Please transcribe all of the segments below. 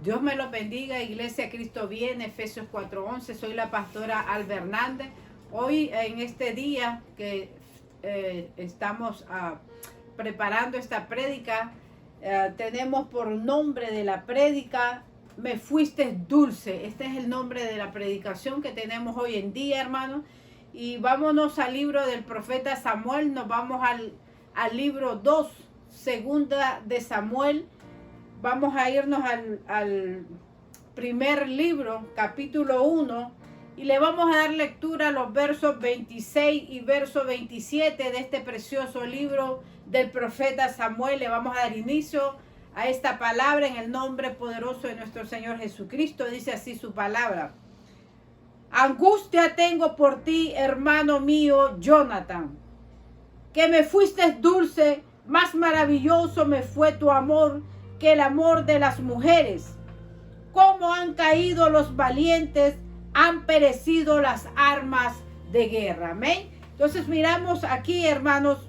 Dios me lo bendiga, Iglesia Cristo Viene, Efesios 4:11. Soy la pastora Alba Hernández. Hoy en este día que estamos preparando esta prédica, tenemos por nombre de la prédica, Me fuiste dulce. Este es el nombre de la predicación que tenemos hoy en día, hermanos. Y vámonos al libro del profeta Samuel, nos vamos al libro 2, segunda de Samuel. Vamos a irnos al primer libro, capítulo 1, y le vamos a dar lectura a los versos 26 y verso 27 de este precioso libro del profeta Samuel. Le vamos a dar inicio a esta palabra en el nombre poderoso de nuestro Señor Jesucristo. Dice así su palabra. Angustia tengo por ti, hermano mío, Jonathan, que me fuiste dulce, más maravilloso me fue tu amor que el amor de las mujeres. Cómo han caído los valientes, han perecido las armas de guerra. Amén. Entonces miramos aquí, hermanos,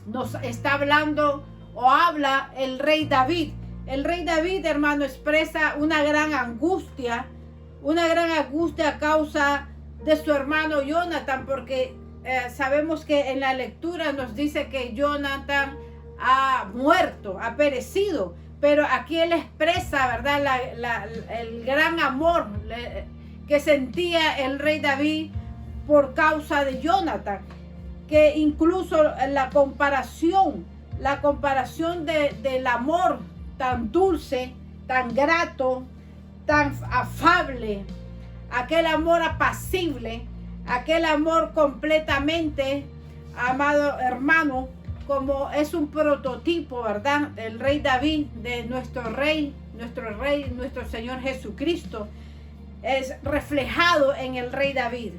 nos está hablando o habla el rey David. El rey David, hermano, expresa una gran angustia a causa de su hermano Jonathan, porque sabemos que en la lectura nos dice que Jonathan ha muerto, ha perecido, pero aquí él expresa, ¿verdad?, el gran amor que sentía el rey David por causa de Jonathan, que incluso la comparación del amor tan dulce, tan grato, tan afable, aquel amor apacible, aquel amor completamente, amado hermano, como es un prototipo, ¿verdad?, del rey David, de nuestro Señor Jesucristo, es reflejado en el rey David,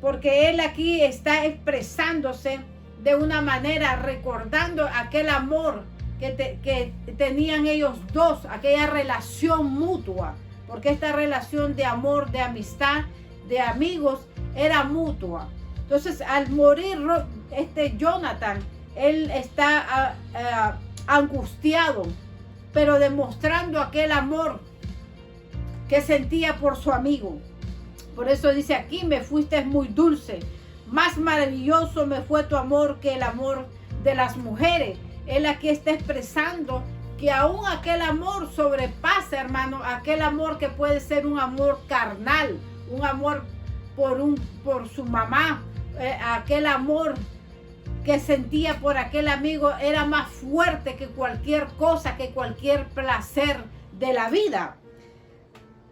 porque él aquí está expresándose de una manera, recordando aquel amor que tenían ellos dos, aquella relación mutua, porque esta relación de amor, de amistad, de amigos, era mutua. Entonces, al morir Jonathan, él está angustiado, pero demostrando aquel amor que sentía por su amigo. Por eso dice aquí, me fuiste muy dulce, más maravilloso me fue tu amor que el amor de las mujeres. Él aquí está expresando que aún aquel amor sobrepasa, hermano, aquel amor que puede ser un amor carnal, un amor por su mamá, aquel amor que sentía por aquel amigo era más fuerte que cualquier cosa, que cualquier placer de la vida.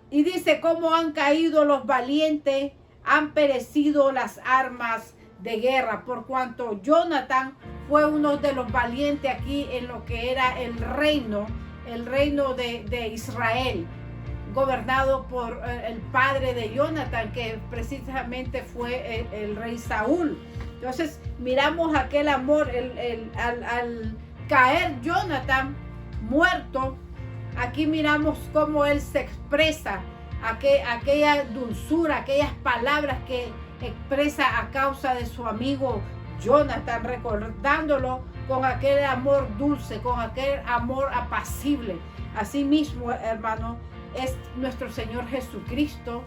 Y dice, cómo han caído los valientes, han perecido las armas de guerra, por cuanto Jonathan fue uno de los valientes aquí en lo que era el reino de Israel, gobernado por el padre de Jonathan, que precisamente fue el rey Saúl. Entonces miramos aquel amor, al caer Jonathan muerto, aquí miramos cómo él se expresa, aquella dulzura, aquellas palabras que expresa a causa de su amigo Jonathan, recordándolo con aquel amor dulce, con aquel amor apacible. Asimismo, hermano, es nuestro Señor Jesucristo,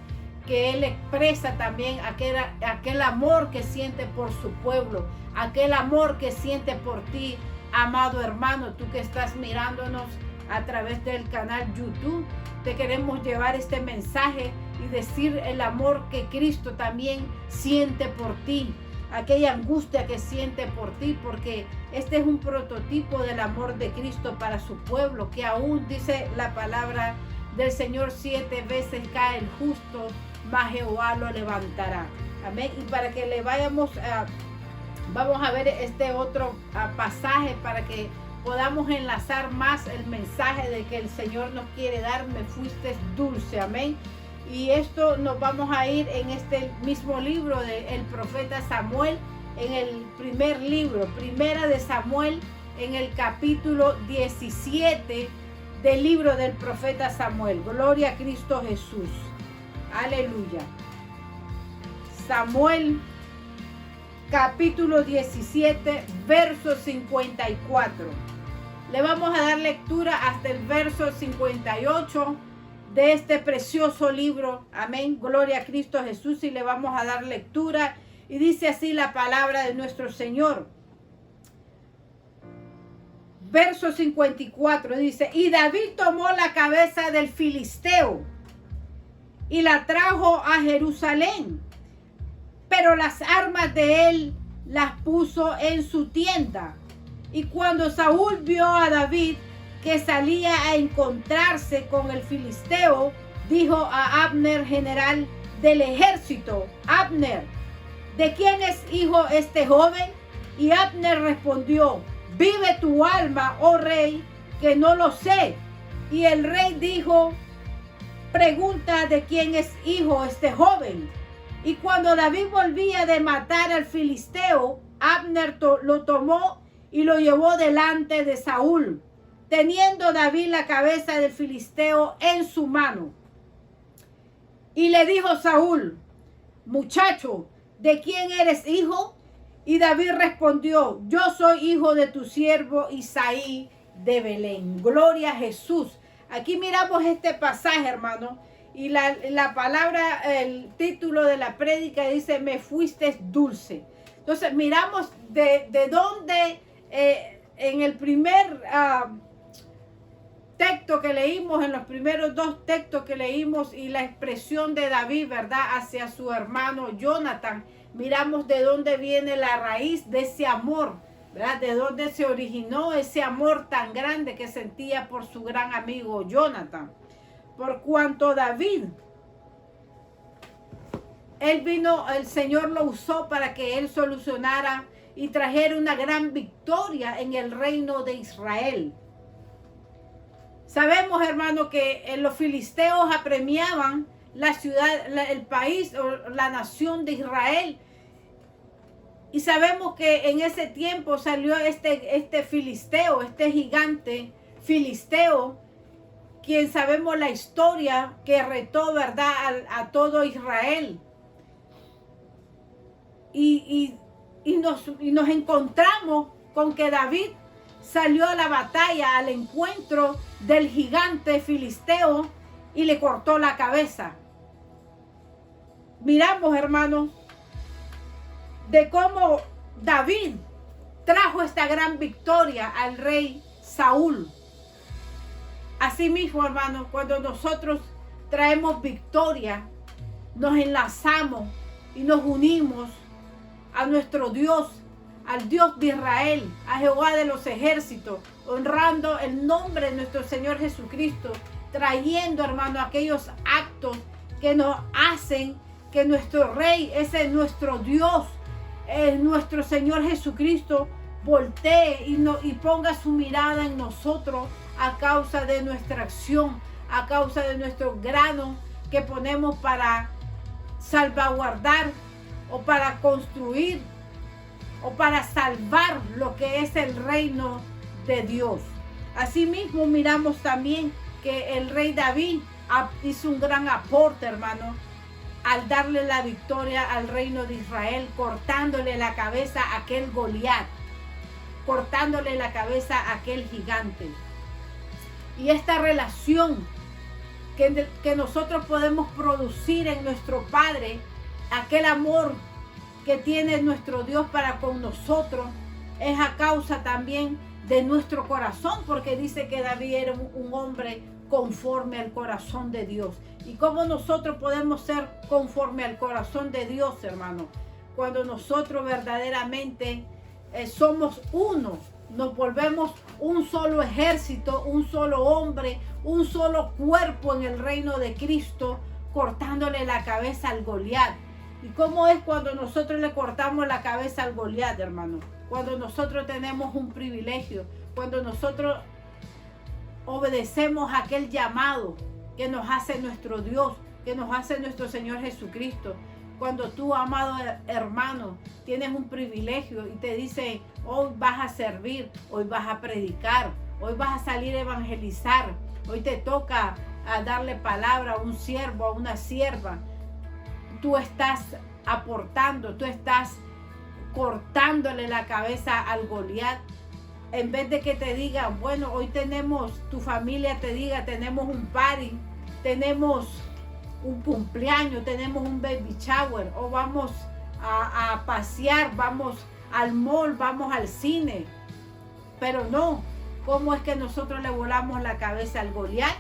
que Él expresa también aquel amor que siente por su pueblo, aquel amor que siente por ti, amado hermano, tú que estás mirándonos a través del canal YouTube. Te queremos llevar este mensaje y decir el amor que Cristo también siente por ti, aquella angustia que siente por ti, porque este es un prototipo del amor de Cristo para su pueblo, que aún dice la palabra del Señor, 7 veces cae el justo, mas Jehová lo levantará. Amén. Y para que le vamos a ver este otro pasaje para que podamos enlazar más el mensaje de que el Señor nos quiere dar. Me fuiste dulce. Amén. Y esto nos vamos a ir en este mismo libro del profeta Samuel, en el primer libro, Primera de Samuel, en el capítulo 17 del libro del profeta Samuel. Gloria a Cristo Jesús. Aleluya. Samuel, capítulo 17, verso 54. Le vamos a dar lectura hasta el verso 58 de este precioso libro. Amén. Gloria a Cristo Jesús. Y le vamos a dar lectura. Y dice así la palabra de nuestro Señor. Verso 54 dice: y David tomó la cabeza del filisteo y la trajo a Jerusalén, pero las armas de él las puso en su tienda. Y cuando Saúl vio a David que salía a encontrarse con el filisteo, dijo a Abner, general del ejército: Abner, ¿de quién es hijo este joven? Y Abner respondió: vive tu alma, oh rey, que no lo sé. Y el rey dijo: pregunta de quién es hijo este joven. Y cuando David volvía de matar al filisteo, Abner lo tomó y lo llevó delante de Saúl, teniendo David la cabeza del filisteo en su mano. Y le dijo Saúl: muchacho, ¿de quién eres hijo? Y David respondió: yo soy hijo de tu siervo Isaí de Belén. Gloria a Jesús. Aquí miramos este pasaje, hermano, y la palabra, el título de la prédica dice: me fuiste dulce. Entonces miramos de dónde en el primer texto que leímos, en los primeros dos textos que leímos, y la expresión de David, ¿verdad?, hacia su hermano Jonathan. Miramos de dónde viene la raíz de ese amor, ¿verdad? De dónde se originó ese amor tan grande que sentía por su gran amigo Jonathan. Por cuanto David, él vino, el Señor lo usó para que él solucionara y trajera una gran victoria en el reino de Israel. Sabemos, hermano, que los filisteos apremiaban la ciudad, el país o la nación de Israel. Y sabemos que en ese tiempo salió este filisteo, este gigante filisteo, quien sabemos la historia que retó, ¿verdad?, a todo Israel. Y nos encontramos con que David salió a la batalla, al encuentro del gigante filisteo, y le cortó la cabeza. Miramos, hermanos, de cómo David trajo esta gran victoria al rey Saúl. Asimismo, hermanos, cuando nosotros traemos victoria, nos enlazamos y nos unimos a nuestro Dios, al Dios de Israel, a Jehová de los ejércitos, honrando el nombre de nuestro Señor Jesucristo, trayendo, hermano, aquellos actos que nos hacen que nuestro Rey, ese nuestro Dios, nuestro Señor Jesucristo, voltee y ponga su mirada en nosotros a causa de nuestra acción, a causa de nuestro grano que ponemos para salvaguardar o para construir o para salvar lo que es el reino de Dios. Asimismo, miramos también que el rey David hizo un gran aporte, hermano, al darle la victoria al reino de Israel, cortándole la cabeza a aquel Goliat, cortándole la cabeza a aquel gigante. Y esta relación que nosotros podemos producir en nuestro Padre, aquel amor que tiene nuestro Dios para con nosotros, es a causa también de nuestro corazón, porque dice que David era un hombre conforme al corazón de Dios. ¿Y cómo nosotros podemos ser conforme al corazón de Dios, hermano? Cuando nosotros verdaderamente somos uno, nos volvemos un solo ejército, un solo hombre, un solo cuerpo en el reino de Cristo, cortándole la cabeza al Goliat. ¿Y cómo es cuando nosotros le cortamos la cabeza al Goliat, hermano? Cuando nosotros tenemos un privilegio, cuando nosotros obedecemos aquel llamado que nos hace nuestro Dios, que nos hace nuestro Señor Jesucristo. Cuando tú, amado hermano, tienes un privilegio y te dice: hoy vas a servir, hoy vas a predicar, hoy vas a salir a evangelizar, hoy te toca a darle palabra a un siervo, a una sierva. Tú estás aportando, tú estás cortándole la cabeza al Goliat. En vez de que te digan: bueno, hoy tenemos, tu familia te diga, tenemos un party, tenemos un cumpleaños, tenemos un baby shower, o vamos a pasear, vamos al mall, vamos al cine. Pero no, ¿cómo es que nosotros le volamos la cabeza al Goliat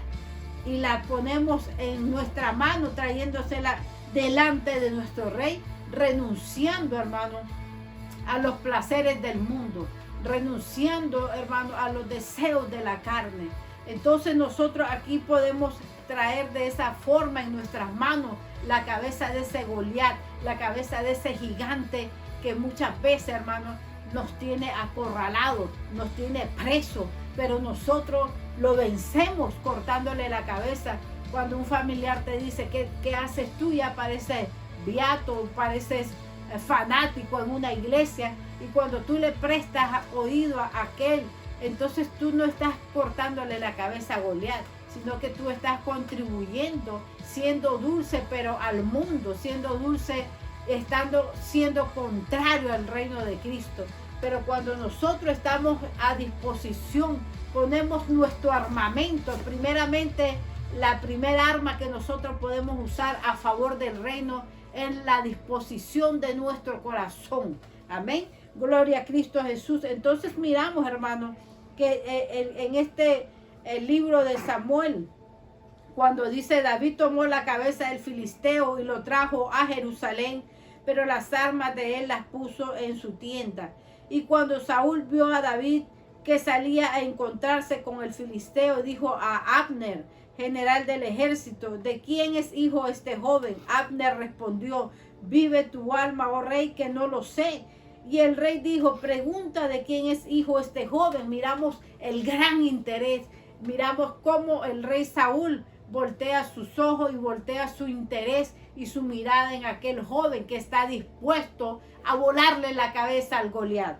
y la ponemos en nuestra mano, trayéndosela delante de nuestro rey, renunciando, hermano, a los placeres del mundo, renunciando, hermano, a los deseos de la carne? Entonces nosotros aquí podemos traer de esa forma en nuestras manos la cabeza de ese Goliat, la cabeza de ese gigante que muchas veces, hermano, nos tiene acorralados, nos tiene presos, pero nosotros lo vencemos cortándole la cabeza. Cuando un familiar te dice, ¿qué haces tú? Ya pareces beato, pareces fanático en una iglesia, y cuando tú le prestas oído a aquel, entonces tú no estás cortándole la cabeza a Goliat, sino que tú estás contribuyendo, siendo dulce, pero al mundo, siendo dulce, siendo contrario al reino de Cristo. Pero cuando nosotros estamos a disposición, ponemos nuestro armamento, primeramente la primera arma que nosotros podemos usar a favor del reino en la disposición de nuestro corazón. Amén. Gloria a Cristo Jesús. Entonces miramos, hermano, que en el libro de Samuel, cuando dice David tomó la cabeza del filisteo y lo trajo a Jerusalén, pero las armas de él las puso en su tienda. Y cuando Saúl vio a David que salía a encontrarse con el filisteo, dijo a Abner, general del ejército, ¿de quién es hijo este joven? Abner respondió, vive tu alma, oh rey, que no lo sé. Y el rey dijo, pregunta de quién es hijo este joven. Miramos el gran interés, miramos cómo el rey Saúl voltea sus ojos y voltea su interés y su mirada en aquel joven que está dispuesto a volarle la cabeza al Goliat.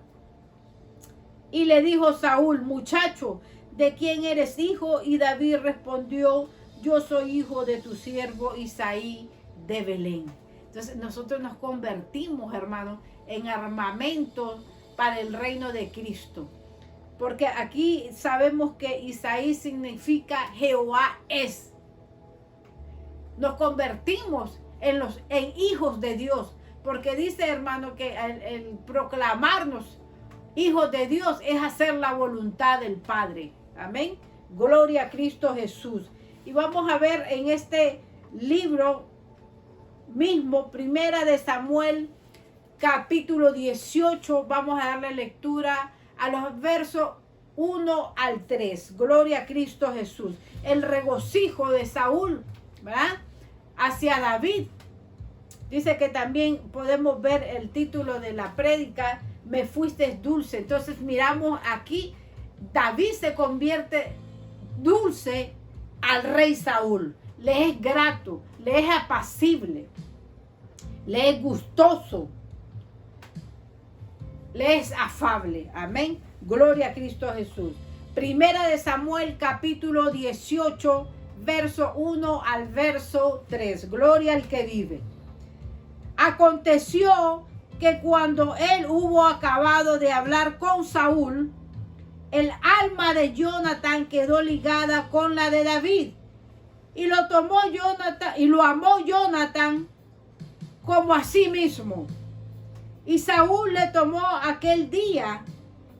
Y le dijo Saúl, muchacho, ¿de quién eres hijo? Y David respondió, yo soy hijo de tu siervo Isaí de Belén. Entonces nosotros nos convertimos, hermanos, en armamento para el reino de Cristo. Porque aquí sabemos que Isaí significa Jehová es. Nos convertimos en hijos de Dios. Porque dice, hermano, que el proclamarnos hijos de Dios es hacer la voluntad del Padre. Amén. Gloria a Cristo Jesús. Y vamos a ver en este libro mismo, Primera de Samuel, capítulo 18. Vamos a darle lectura a los versos 1 al 3. Gloria a Cristo Jesús. El regocijo de Saúl, ¿verdad?, hacia David. Dice que también podemos ver el título de la prédica, me fuiste dulce. Entonces miramos aquí, David se convierte dulce al rey Saúl. Le es grato, le es apacible, le es gustoso, le es afable. Amén. Gloria a Cristo Jesús. Primera de Samuel, capítulo 18, verso 1 al verso 3. Gloria al que vive. Aconteció que cuando él hubo acabado de hablar con Saúl, el alma de Jonatán quedó ligada con la de David, y lo tomó Jonatán y lo amó Jonatán como a sí mismo. Y Saúl le tomó aquel día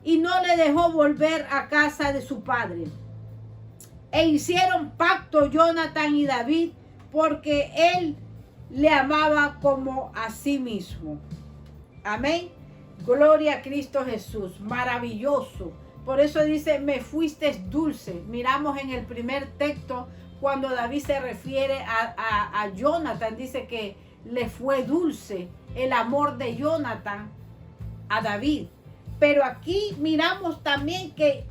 y no le dejó volver a casa de su padre. E hicieron pacto Jonatán y David, porque él le amaba como a sí mismo. Amén. Gloria a Cristo Jesús. Maravilloso. Por eso dice, me fuiste dulce. Miramos en el primer texto cuando David se refiere a Jonatán. Dice que le fue dulce el amor de Jonatán a David. Pero aquí miramos también que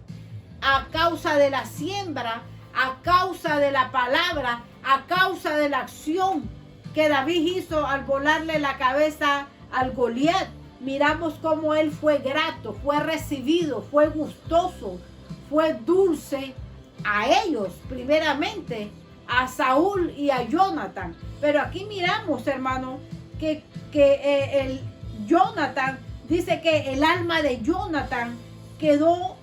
a causa de la siembra, a causa de la palabra, a causa de la acción que David hizo al volarle la cabeza al Goliat, miramos cómo él fue grato, fue recibido, fue gustoso, fue dulce a ellos, primeramente a Saúl y a Jonatán. Pero aquí miramos, hermano, que el Jonatán, dice que el alma de Jonatán quedó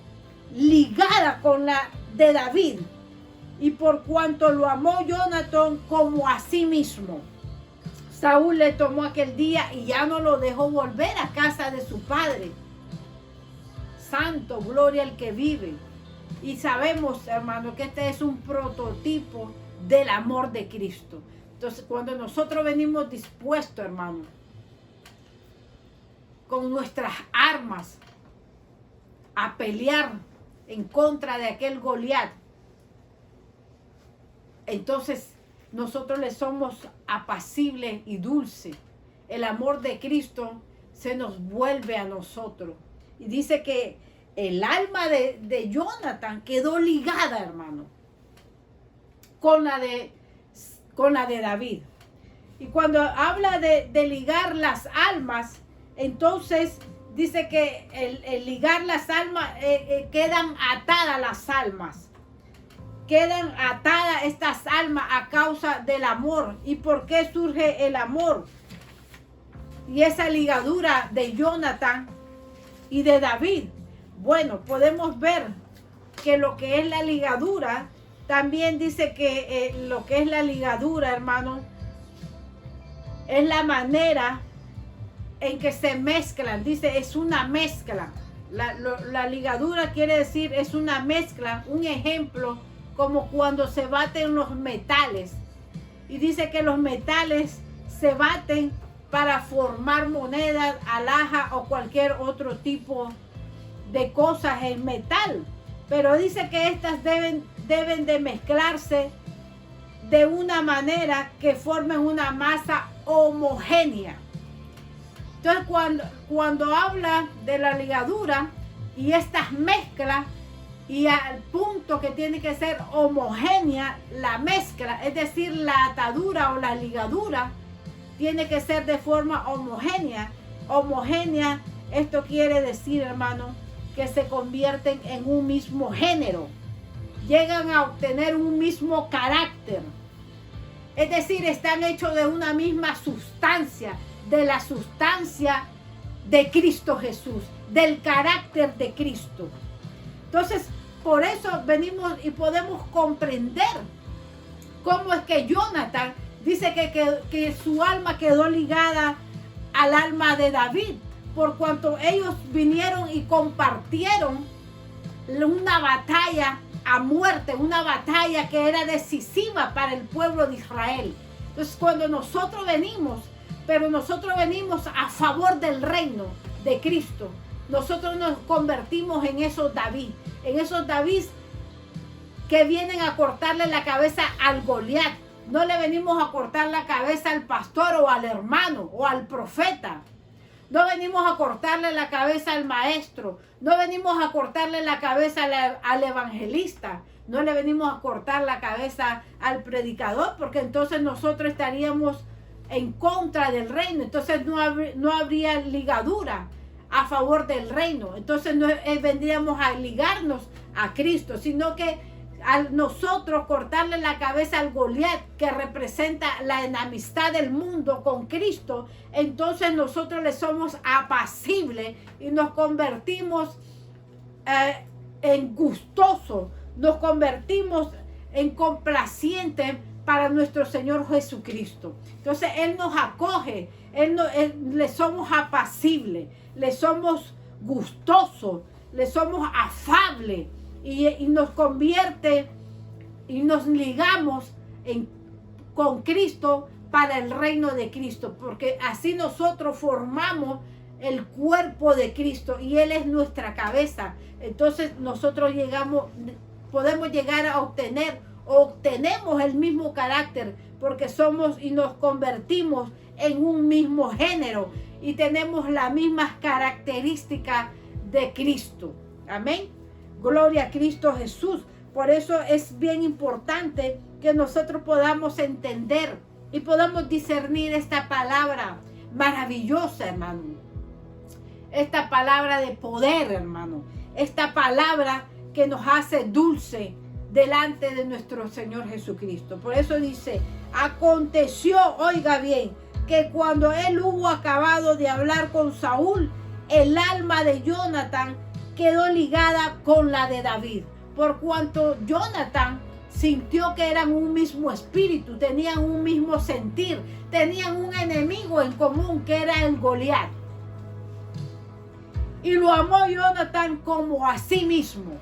ligada con la de David. y por cuanto lo amó Jonatán como a sí mismo. Saúl le tomó aquel día y ya no lo dejó volver a casa de su padre. Santo, gloria al que vive. Y sabemos, hermano, que este es un prototipo del amor de Cristo. Entonces, cuando nosotros venimos dispuestos, hermano, con nuestras armas a pelear en contra de aquel Goliat, entonces nosotros le somos apacibles y dulces. El amor de Cristo se nos vuelve a nosotros. Y dice que el alma de Jonatán quedó ligada, hermano, con la de David. Y cuando habla de ligar las almas, entonces dice que el ligar las almas, quedan atadas las almas. Quedan atadas estas almas a causa del amor. ¿Y por qué surge el amor? Y esa ligadura de Jonatán y de David. Bueno, podemos ver que lo que es la ligadura, también dice que lo que es la ligadura, hermano, es la manera en que se mezclan. Dice, es una mezcla. La ligadura quiere decir, es una mezcla, un ejemplo, como cuando se baten los metales. Y dice que los metales se baten para formar monedas, alhajas o cualquier otro tipo de cosas en metal. Pero dice que estas deben de mezclarse de una manera que formen una masa homogénea. Entonces, cuando habla de la ligadura y estas mezclas, y al punto que tiene que ser homogénea la mezcla, es decir, la atadura o la ligadura, tiene que ser de forma homogénea. Homogénea, esto quiere decir, hermano, que se convierten en un mismo género. Llegan a obtener un mismo carácter. Es decir, están hechos de una misma sustancia, de la sustancia de Cristo Jesús, del carácter de Cristo. Entonces, por eso venimos y podemos comprender cómo es que Jonatán dice que su alma quedó ligada al alma de David, por cuanto ellos vinieron y compartieron una batalla a muerte, una batalla que era decisiva para el pueblo de Israel. Entonces, cuando nosotros venimos, pero nosotros venimos a favor del reino de Cristo, nosotros nos convertimos en esos David que vienen a cortarle la cabeza al Goliat. No le venimos a cortar la cabeza al pastor o al hermano o al profeta. No venimos a cortarle la cabeza al maestro. No venimos a cortarle la cabeza al evangelista. No le venimos a cortar la cabeza al predicador, porque entonces nosotros estaríamos en contra del reino. Entonces no habría ligadura a favor del reino. Entonces no vendríamos a ligarnos a Cristo, sino que al nosotros cortarle la cabeza al Goliat, que representa la enemistad del mundo con Cristo, entonces nosotros le somos apacibles y nos convertimos en gustosos, nos convertimos en complacientes para nuestro Señor Jesucristo. Entonces Él nos acoge, le somos apacibles, le somos gustosos, le somos afables, y nos convierte y nos ligamos con Cristo para el reino de Cristo, porque así nosotros formamos el cuerpo de Cristo y Él es nuestra cabeza. Entonces nosotros podemos llegar a obtenemos el mismo carácter, porque somos y nos convertimos en un mismo género y tenemos las mismas características de Cristo. Amén. Gloria a Cristo Jesús. Por eso es bien importante que nosotros podamos entender y podamos discernir esta palabra maravillosa, hermano. Esta palabra de poder, hermano. Esta palabra que nos hace dulce delante de nuestro Señor Jesucristo. Por eso dice, aconteció, oiga bien, que cuando él hubo acabado de hablar con Saúl, el alma de Jonatán quedó ligada con la de David, por cuanto Jonatán sintió que eran un mismo espíritu, tenían un mismo sentir, tenían un enemigo en común que era el Goliat. Y lo amó Jonatán como a sí mismo.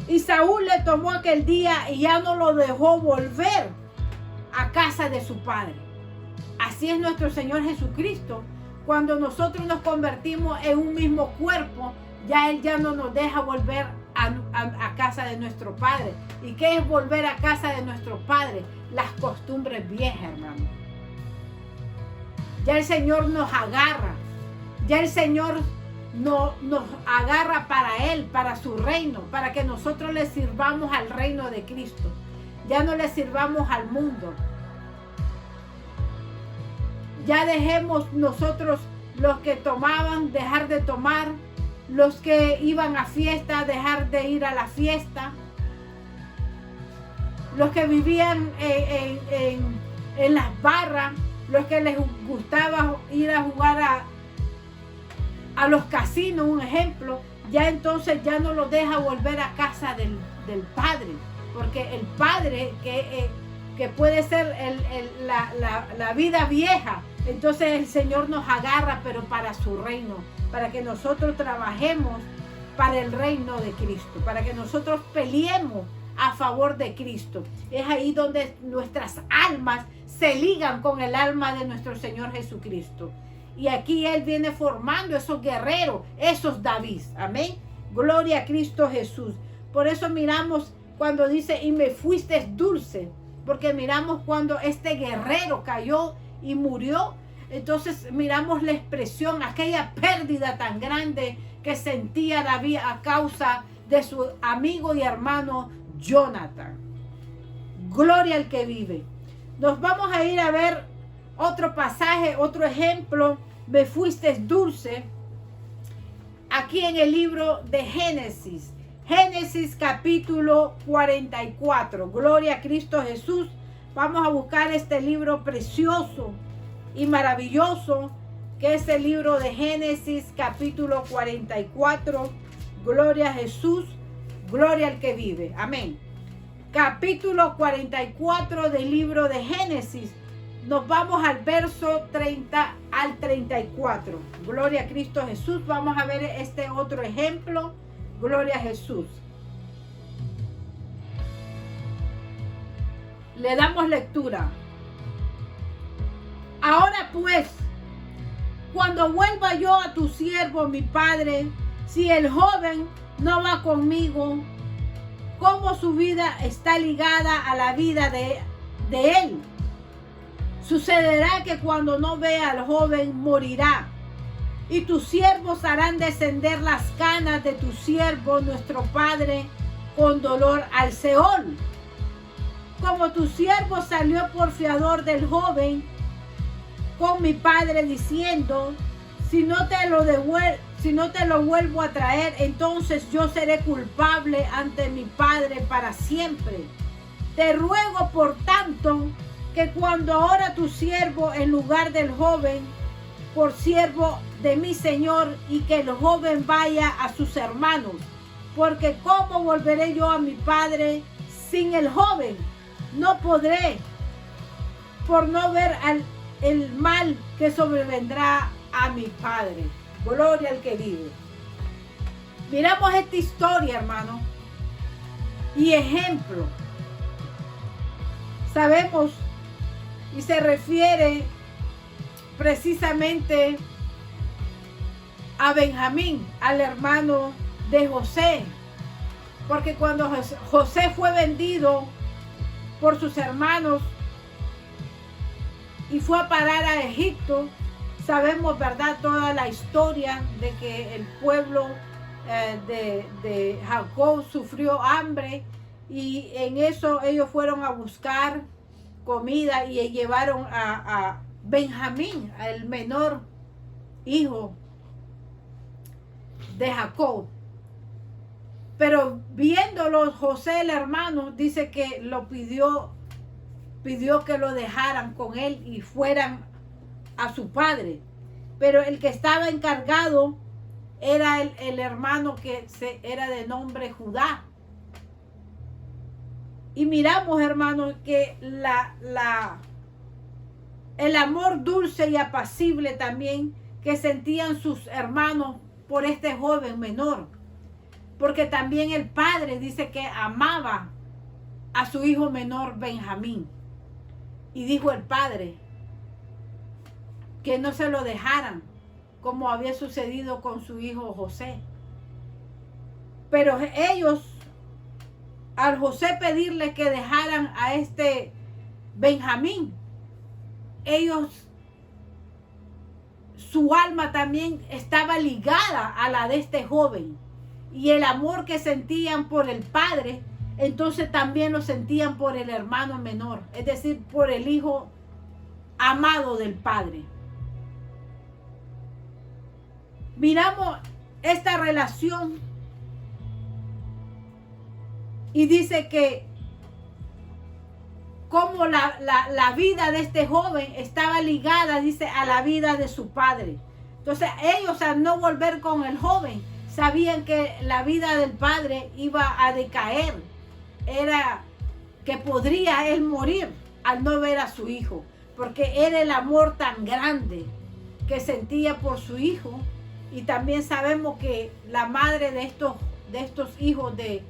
Y Saúl le tomó aquel día y ya no lo dejó volver a casa de su padre. Así es nuestro Señor Jesucristo. Cuando nosotros nos convertimos en un mismo cuerpo, ya Él ya no nos deja volver a casa de nuestro Padre. ¿Y qué es volver a casa de nuestro Padre? Las costumbres viejas, hermano. Ya el Señor nos agarra. Ya el Señor nos agarra para Él, para su reino, para que nosotros le sirvamos al reino de Cristo. Ya no le sirvamos al mundo. Ya dejemos nosotros, los que tomaban, dejar de tomar, los que iban a fiesta, dejar de ir a la fiesta, los que vivían en las barras, los que les gustaba ir a jugar a los casinos, un ejemplo, ya entonces ya no los deja volver a casa del Padre, porque el Padre que puede ser la vida vieja, entonces el Señor nos agarra, pero para su reino, para que nosotros trabajemos para el reino de Cristo, para que nosotros peleemos a favor de Cristo. Es ahí donde nuestras almas se ligan con el alma de nuestro Señor Jesucristo. Y aquí Él viene formando esos guerreros, esos David. Amén. Gloria a Cristo Jesús. Por eso miramos cuando dice, y me fuiste dulce, porque miramos cuando este guerrero cayó y murió. Entonces miramos la expresión, aquella pérdida tan grande que sentía David a causa de su amigo y hermano Jonatán. Gloria al que vive. Nos vamos a ir a ver otro pasaje, otro ejemplo. Me fuiste dulce. Aquí en el libro de Génesis. Génesis capítulo 44. Gloria a Cristo Jesús. Vamos a buscar este libro precioso y maravilloso, que es el libro de Génesis capítulo 44. Gloria a Jesús. Gloria al que vive. Amén. Capítulo 44 del libro de Génesis. Nos vamos al verso 30 al 34. Gloria a Cristo Jesús. Vamos a ver este otro ejemplo. Gloria a Jesús. Le damos lectura. Ahora pues, cuando vuelva yo a tu siervo, mi padre, si el joven no va conmigo, ¿cómo su vida está ligada a la vida de él? Sucederá que cuando no vea al joven, morirá. Y tus siervos harán descender las canas de tu siervo, nuestro padre, con dolor al Seol. Como tu siervo salió por fiador del joven, con mi padre diciendo, si no te lo vuelvo a traer, entonces yo seré culpable ante mi padre para siempre. Te ruego, por tanto, que cuando ahora tu siervo en lugar del joven, por siervo de mi Señor, y que el joven vaya a sus hermanos, porque ¿cómo volveré yo a mi padre sin el joven? No podré, por no ver el mal que sobrevendrá a mi padre. Gloria al que vive. Miramos esta historia, hermano, y ejemplo. Sabemos, y se refiere precisamente a Benjamín, al hermano de José, porque cuando José fue vendido por sus hermanos y fue a parar a Egipto, sabemos, ¿verdad?, toda la historia de que el pueblo de Jacob sufrió hambre, y en eso ellos fueron a buscar comida y llevaron a Benjamín, el menor hijo de Jacob. Pero viéndolo, José, el hermano, dice que lo pidió que lo dejaran con él y fueran a su padre. Pero el que estaba encargado era el hermano que era de nombre Judá. Y miramos, hermanos, que el amor dulce y apacible también que sentían sus hermanos por este joven menor. Porque también el padre dice que amaba a su hijo menor Benjamín. Y dijo el padre que no se lo dejaran, como había sucedido con su hijo José. Pero ellos, al José pedirle que dejaran a este Benjamín, ellos, su alma también estaba ligada a la de este joven. Y el amor que sentían por el padre, entonces también lo sentían por el hermano menor, es decir, por el hijo amado del padre. Miramos esta relación y dice que como la vida de este joven estaba ligada, dice, a la vida de su padre. Entonces ellos, al no volver con el joven, sabían que la vida del padre iba a decaer. Era que podría él morir al no ver a su hijo, porque era el amor tan grande que sentía por su hijo. Y también sabemos que la madre de estos hijos de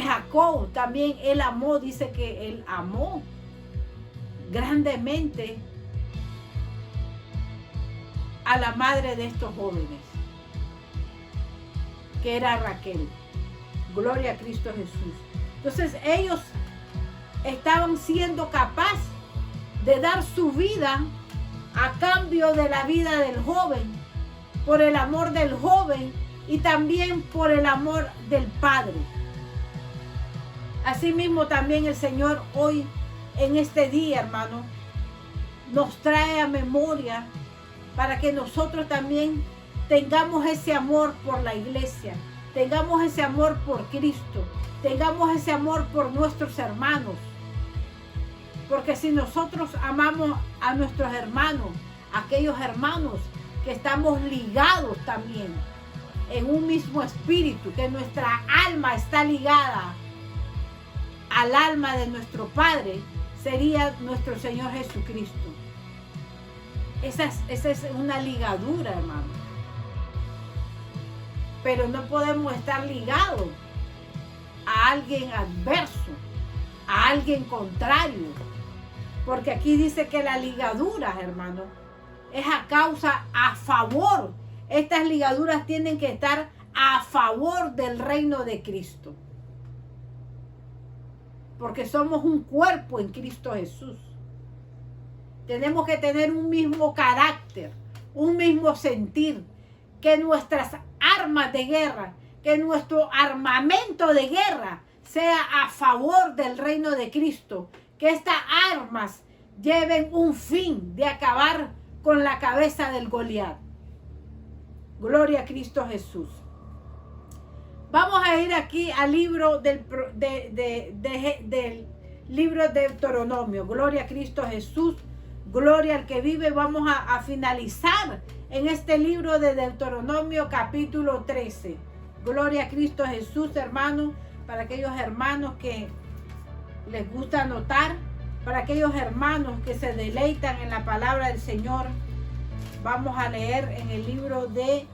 Jacob, también él amó, dice que él amó grandemente a la madre de estos jóvenes, que era Raquel. Gloria a Cristo Jesús. Entonces ellos estaban siendo capaces de dar su vida a cambio de la vida del joven, por el amor del joven y también por el amor del padre. Asimismo también el Señor hoy, en este día, hermano, nos trae a memoria para que nosotros también tengamos ese amor por la iglesia, tengamos ese amor por Cristo, tengamos ese amor por nuestros hermanos. Porque si nosotros amamos a nuestros hermanos, aquellos hermanos que estamos ligados también en un mismo espíritu, que nuestra alma está ligada al alma de nuestro Padre, sería nuestro Señor Jesucristo. Esa es una ligadura, hermano. Pero no podemos estar ligados a alguien adverso, a alguien contrario. Porque aquí dice que la ligadura, hermano, es a causa, a favor. Estas ligaduras tienen que estar a favor del reino de Cristo. Porque somos un cuerpo en Cristo Jesús. Tenemos que tener un mismo carácter, un mismo sentir, que nuestras armas de guerra, que nuestro armamento de guerra sea a favor del reino de Cristo, que estas armas lleven un fin de acabar con la cabeza del Goliat. Gloria a Cristo Jesús. Vamos a ir aquí al libro del libro de Deuteronomio. Gloria a Cristo Jesús. Gloria al que vive. Vamos a finalizar en este libro de Deuteronomio capítulo 13. Gloria a Cristo Jesús, hermanos. Para aquellos hermanos que les gusta anotar, para aquellos hermanos que se deleitan en la palabra del Señor, vamos a leer en el libro de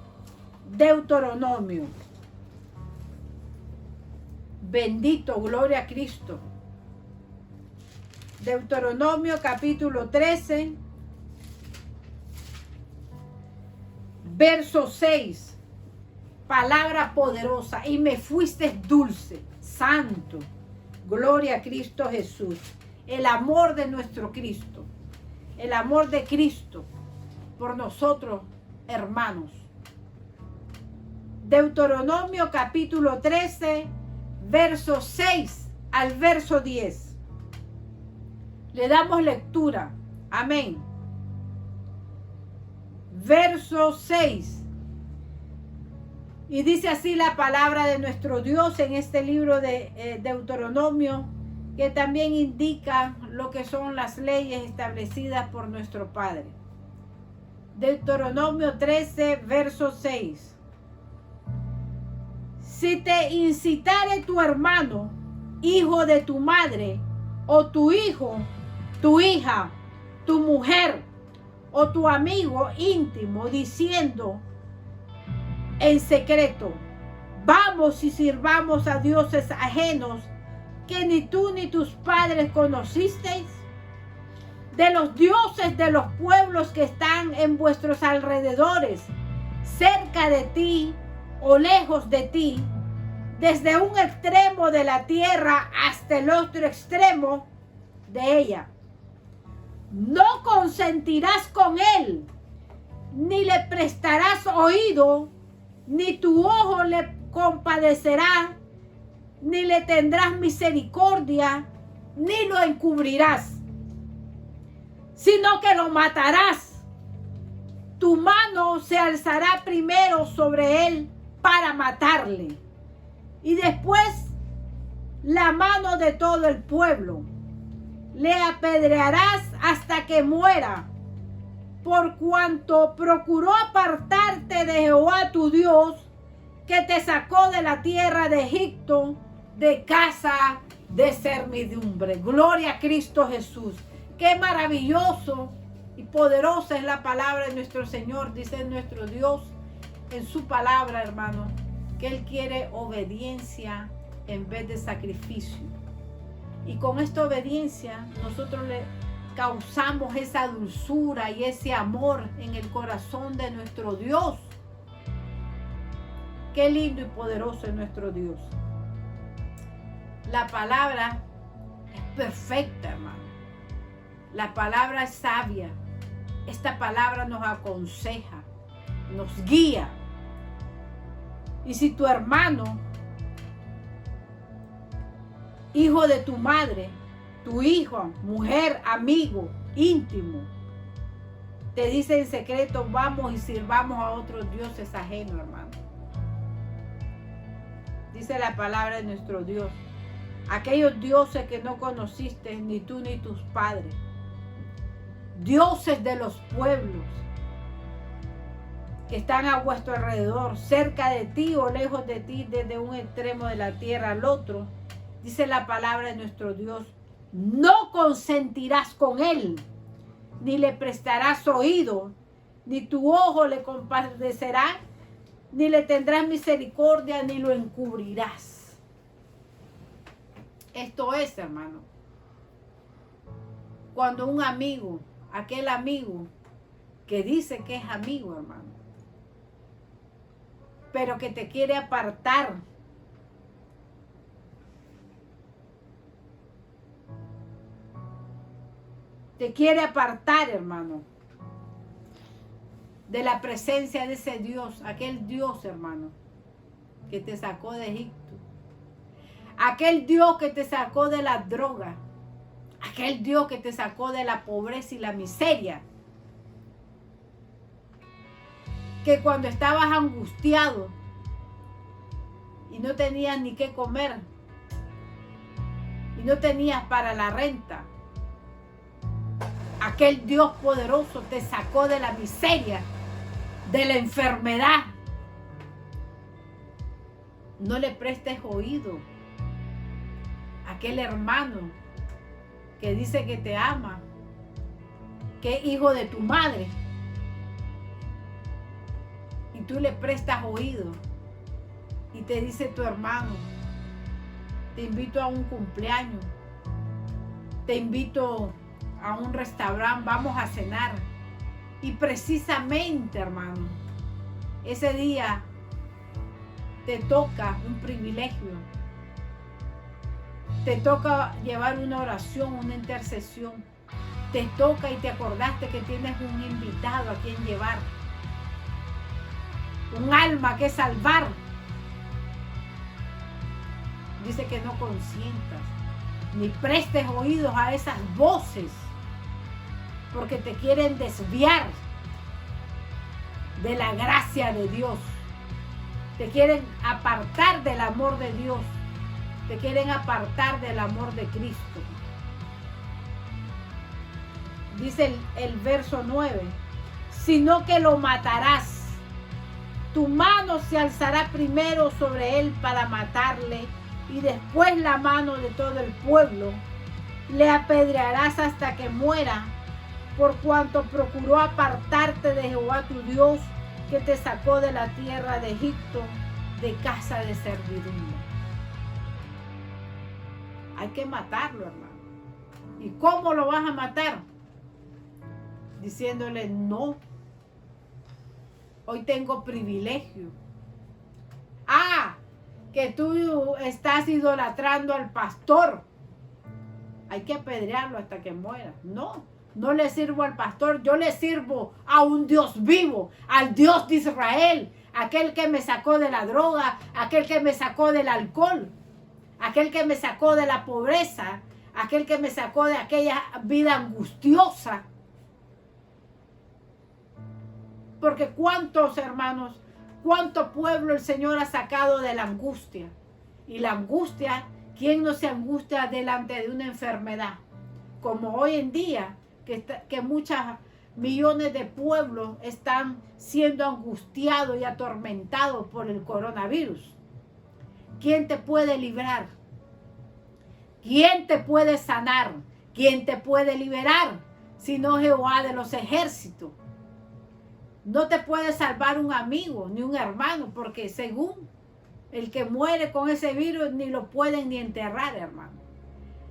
Deuteronomio. Bendito, gloria a Cristo. Deuteronomio capítulo 13, verso 6. Palabra poderosa. Y me fuiste dulce, santo. Gloria a Cristo Jesús. El amor de nuestro Cristo. El amor de Cristo por nosotros, hermanos. Deuteronomio capítulo 13, verso 6 al verso 10. Le damos lectura. Amén. Verso 6. Y dice así la palabra de nuestro Dios en este libro de Deuteronomio, que también indica lo que son las leyes establecidas por nuestro Padre. Deuteronomio 13, verso 6. Si te incitare tu hermano hijo de tu madre, o tu hijo, tu hija, tu mujer, o tu amigo íntimo, diciendo en secreto, vamos y sirvamos a dioses ajenos que ni tú ni tus padres conocisteis, de los dioses de los pueblos que están en vuestros alrededores, cerca de ti o lejos de ti, desde un extremo de la tierra hasta el otro extremo de ella. No consentirás con él, ni le prestarás oído, ni tu ojo le compadecerá, ni le tendrás misericordia, ni lo encubrirás, sino que lo matarás. Tu mano se alzará primero sobre él para matarle, y después la mano de todo el pueblo. Le apedrearás hasta que muera, por cuanto procuró apartarte de Jehová tu Dios, que te sacó de la tierra de Egipto, de casa de servidumbre. Gloria a Cristo Jesús. Qué maravilloso y poderosa es la palabra de nuestro Señor, dice nuestro Dios en su palabra, hermano, que Él quiere obediencia en vez de sacrificio. Y con esta obediencia nosotros le causamos esa dulzura y ese amor en el corazón de nuestro Dios. Qué lindo y poderoso es nuestro Dios. La palabra es perfecta, hermano. La palabra es sabia. Esta palabra nos aconseja, nos guía. Y si tu hermano, hijo de tu madre, tu hijo, mujer, amigo, íntimo, te dice en secreto, vamos y sirvamos a otros dioses ajenos, hermano. Dice la palabra de nuestro Dios, aquellos dioses que no conociste ni tú ni tus padres, dioses de los pueblos que están a vuestro alrededor, cerca de ti o lejos de ti, desde un extremo de la tierra al otro. Dice la palabra de nuestro Dios, no consentirás con él, ni le prestarás oído, ni tu ojo le compadecerá, ni le tendrás misericordia, ni lo encubrirás. Esto es, hermano, cuando un amigo, aquel amigo que dice que es amigo, hermano, pero que te quiere apartar hermano, de la presencia de ese Dios, aquel Dios, hermano, que te sacó de Egipto, aquel Dios que te sacó de la droga, aquel Dios que te sacó de la pobreza y la miseria, que cuando estabas angustiado y no tenías ni qué comer y no tenías para la renta, aquel Dios poderoso te sacó de la miseria, de la enfermedad. No le prestes oído a aquel hermano que dice que te ama, que es hijo de tu madre, y tú le prestas oído y te dice tu hermano, te invito a un cumpleaños, te invito a un restaurante, vamos a cenar. Y precisamente, hermano, ese día te toca un privilegio. Te toca llevar una oración, una intercesión. Te toca y te acordaste que tienes un invitado a quien llevar. Un alma que salvar. Dice que no consientas ni prestes oídos a esas voces, porque te quieren desviar de la gracia de Dios. Te quieren apartar del amor de Dios. Te quieren apartar del amor de Cristo. Dice el verso 9, sino que lo matarás. Tu mano se alzará primero sobre él para matarle, y después la mano de todo el pueblo. Le apedrearás hasta que muera, por cuanto procuró apartarte de Jehová tu Dios, que te sacó de la tierra de Egipto, de casa de servidumbre. Hay que matarlo, hermano. ¿Y cómo lo vas a matar? Diciéndole: no, hoy tengo privilegio. Que tú estás idolatrando al pastor. Hay que apedrearlo hasta que muera. No, no le sirvo al pastor, yo le sirvo a un Dios vivo, al Dios de Israel, aquel que me sacó de la droga, aquel que me sacó del alcohol, aquel que me sacó de la pobreza, aquel que me sacó de aquella vida angustiosa. Porque cuántos hermanos, cuánto pueblo el Señor ha sacado de la angustia. Y la angustia, ¿quién no se angustia delante de una enfermedad? Como hoy en día, que muchos millones de pueblos están siendo angustiados y atormentados por el coronavirus. ¿Quién te puede librar? ¿Quién te puede sanar? ¿Quién te puede liberar? Sino Jehová de los ejércitos. No te puede salvar un amigo ni un hermano, porque según el que muere con ese virus ni lo pueden ni enterrar, hermano.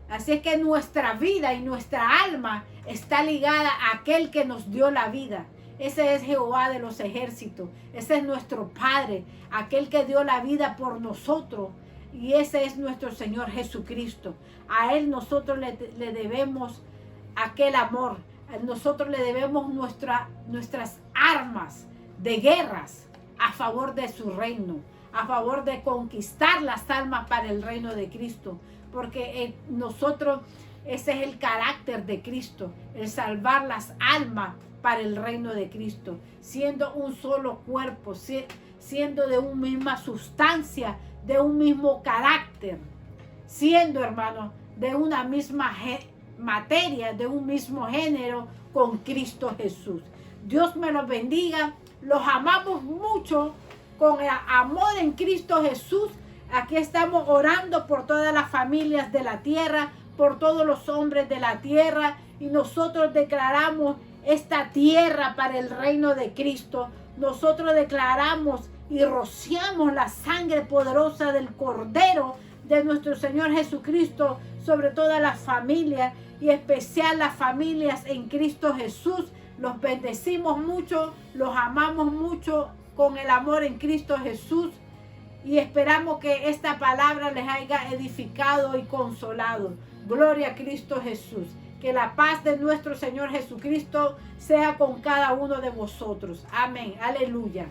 Así es que nuestra vida y nuestra alma está ligada a aquel que nos dio la vida. Ese es Jehová de los ejércitos. Ese es nuestro Padre, aquel que dio la vida por nosotros. Y ese es nuestro Señor Jesucristo. A Él nosotros le debemos aquel amor. A nosotros le debemos nuestras armas de guerras a favor de su reino, a favor de conquistar las almas para el reino de Cristo. Porque nosotros, ese es el carácter de Cristo, el salvar las almas para el reino de Cristo, siendo un solo cuerpo, siendo de una misma sustancia, de un mismo carácter, siendo, hermano, de una misma materia, de un mismo género con Cristo Jesús. Dios me los bendiga, los amamos mucho con el amor en Cristo Jesús. Aquí estamos orando por todas las familias de la tierra, por todos los hombres de la tierra, y nosotros declaramos esta tierra para el reino de Cristo. Nosotros declaramos y rociamos la sangre poderosa del Cordero de nuestro Señor Jesucristo sobre todas las familias, y especial las familias en Cristo Jesús. Los bendecimos mucho, los amamos mucho con el amor en Cristo Jesús, y esperamos que esta palabra les haya edificado y consolado. Gloria a Cristo Jesús. Que la paz de nuestro Señor Jesucristo sea con cada uno de vosotros. Amén. Aleluya.